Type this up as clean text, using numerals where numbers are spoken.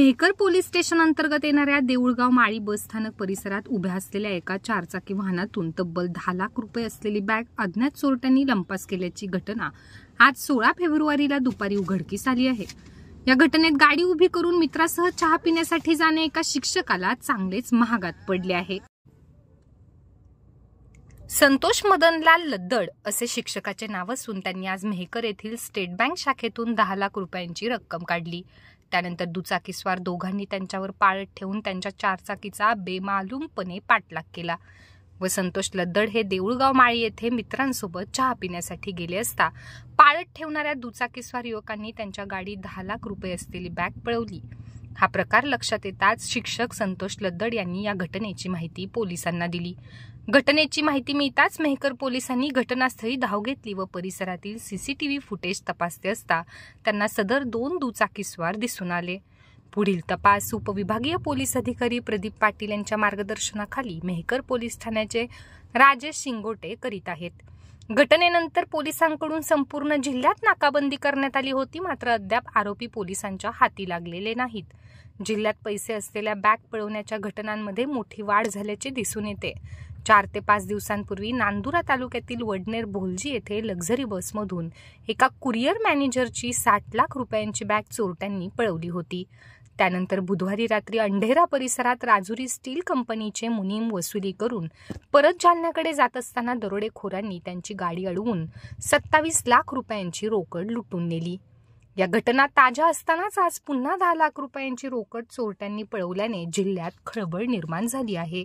Mehkar police station अंतर्गत येणाऱ्या देऊळगाव माळी बस स्थानक परिसरात उभ्या असलेल्या एका चारचाकी वाहनातून तब्बल 10 लाख रुपये असलेली बॅग अज्ञात चोरट्यांनी लंपास केल्याची घटना आज 16 फेब्रुवारीला दुपारी उघडकीस आली आहे। या घटनेत गाडी उभी करून मित्रासह चहा पिण्यासाठी जाणे एका शिक्षकाला चांगलेच महागात पडले आहे। संतोष मदनलाल लद्दड असे शिक्षकाचे नाव असून त्यांनी आज मेहकर येथील स्टेट बँक शाखेतून 10 लाख रुपयांची रक्कम काढली। त्यानंतर दुचाकीस्वार दोघांनी त्यांच्यावर पाळत ठेवून त्यांच्या चारचाकीचा बेमालूमपणे पाठलाग केला व संतोष लद्दड हे देऊळगाव माळी येथे मित्रांसोबत चहा पिण्यासाठी गेले असता पाळत ठेवणाऱ्या दुचाकीस्वार युवकांनी त्यांच्या गाडीत 10 लाख रुपये असलेली बॅग पळवली। हा प्रकार लक्षात येताच शिक्षक संतोष लद्दड यांनी या घटनेची माहिती पोलिसांना दिली। घटनेची माहिती मिळताच मेहकर पोलिसांनी घटनास्थळी धाव घेतली व परिसरातील सीसीटीव्ही फुटेज तपासले असता त्यांना सदर 2 दुचाकीस्वार दिसून आले। पुढील तपास उपविभागीय पोलीस अधिकारी प्रदीप पाटील यांच्या मार्गदर्शनाखाली मेहकर पोलीस ठाण्याचे राजेश शिंगोटे करीत आहेत। घटनेनंतर पोलिसांकडून संपूर्ण जिल्ह्यात नाकाबंदी करण्यात आली होती, मात्र अद्याप आरोपी पोलिसांच्या हाती लागलेले नाहीत। जिल्ह्यात पैसे असलेल्या बॅग पळवण्याच्या घटनांमध्ये मोठी वाढ झाल्याचे दिसून येते। 4 ते 5 दिवसांपूर्वी नांदुरा तालुक्यातील वडनेर भोलजी येथे लक्झरी बसमधून एका कुरिअर मॅनेजरची 60 लाख रुपयांची बॅग चोरट्यांनी पळवली होती। त्यानंतर बुधवारी रात्री अंढेरा परिसरात राजुरी स्टील कंपनीचे मुनीम वसुली करून परत जालन्याकडे जात असताना दरोडेखोरांनी त्यांची गाडी अडवून 27 लाख रुपयांची रोकड लुटून नेली। या घटना ताज्या असतानाच आज पुन्हा 10 लाख रुपयांची रोकड चोरट्यांनी पळवल्याने जिल्ह्यात खळबळ निर्माण झाली आहे।